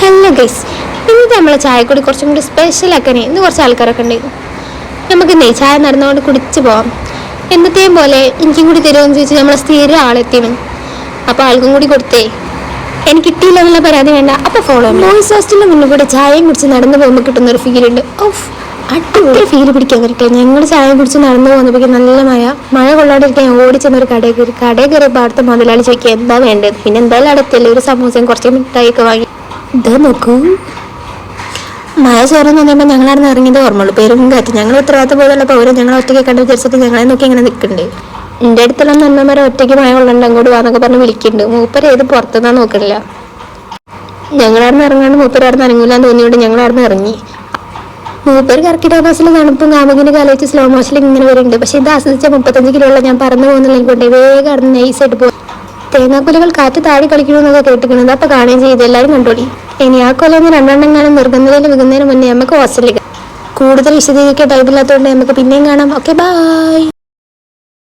Hello guys, ഇന്നത്തെ നമ്മളെ ചായക്കൂടി കുറച്ചും കൂടി സ്പെഷ്യൽ ആക്കാനേ ഇന്ന് കുറച്ച് ആൾക്കാരൊക്കെ ഉണ്ടായിരുന്നു. നമുക്ക് ചായ നടന്നുകൊണ്ട് കുടിച്ച് പോവാം. എന്നത്തെയും പോലെ എനിക്കും കൂടി തരുമെന്ന് ചോദിച്ചാൽ നമ്മളെ സ്ഥിരം ആളെത്തിയാണ്. അപ്പോൾ ആൾക്കും കൂടി കൊടുത്തേ. എനിക്ക് കിട്ടിയില്ല എന്നുള്ള പരാതി വേണ്ട. അപ്പോൾ ഫോളോ ബോയ്സ് ഹോസ്റ്റലിൻ്റെ മുന്നിൽ കൂടെ ചായയും കുടിച്ച് നടന്നു പോകുമ്പോൾ കിട്ടുന്ന ഒരു ഫീലുണ്ട്. ഓഫ്, അടിപൊളി ഫീൽ പിടിക്കാൻ വരട്ടെ. ഞങ്ങൾ ചായ കുടിച്ച് നടന്നു പോകുന്നപ്പോൾ നല്ല മഴ കൊള്ളാണ്ടിരിക്കാൻ ഓടിച്ചെന്നൊരു കടയിൽ കയറിയപ്പോൾ അവിടുത്തെ മുതലാളി ചോദിക്കുക എന്താ വേണ്ടത്. പിന്നെ എന്തായാലും അടുത്തല്ലേ, ഒരു സമൂസയും കുറച്ച് മിഠായിയൊക്കെ വാങ്ങി. ഇതാ നോക്കൂ, മഴ ചോർന്ന് പറയുമ്പോൾ ഞങ്ങളായിരുന്നു ഇറങ്ങിയത് ഓർമ്മയുള്ളൂ. പേരും കാറ്റ് ഞങ്ങൾ ഉത്തരവാദിത്ത പോലുള്ളപ്പോൾ അവരും ഞങ്ങൾ ഒറ്റയ്ക്ക് കണ്ടു വിചാരിച്ചിട്ട് ഞങ്ങളെ നോക്കി ഇങ്ങനെ നിൽക്കുന്നുണ്ട്. എൻ്റെ അടുത്തുള്ള നന്മമാരെ ഒറ്റയ്ക്ക് മഴ കൊള്ളണ്ട് അങ്ങോട്ട് വാന്നൊക്കെ പറഞ്ഞ് വിളിക്കുന്നുണ്ട്. മൂപ്പര് ഏത് പുറത്തുനിന്നാ നോക്കണില്ല. ഞങ്ങളായിരുന്നു ഇറങ്ങാണ്ട് മൂപ്പരായിരുന്നു അനങ്ങൂലാന്ന് തോന്നിയോണ്ട് ഞങ്ങളായിരുന്നു ഇറങ്ങി. മൂപ്പര് കർക്കിടക മാസത്തിലെ തണുപ്പും കാമുകിന് കാലയിച്ച് സ്ലോ മോഷനിൽ ഇങ്ങനെ വരുന്നുണ്ട്. പക്ഷെ ഇത് ആസ്വദിച്ച 35 കിലോ ഉള്ള ഞാൻ പറന്നു പോകുന്നില്ലെങ്കിൽ കൊണ്ട് വേഗം അവിടെ നൈസായിട്ട് പോകും. തേങ്ങാക്കൊലകൾ കാറ്റ് താടി കളിക്കണമെന്നൊക്കെ കേട്ടിരിക്കുന്നത് അപ്പോൾ കാണുകയും ചെയ്ത് എല്ലാവരും കണ്ടോളി. ഇനി ആ കൊലൊന്ന് രണ്ടെണ്ണം നിർബന്ധതയിൽ വിൽക്കുന്നതിന് മുന്നേ നമുക്ക് ഹോസ്റ്റലിൽ കൂടുതൽ വിശദീകരിക്കാൻ ടൈമില്ലാത്തതുകൊണ്ട് നമുക്ക് പിന്നെയും കാണാം. Okay, by.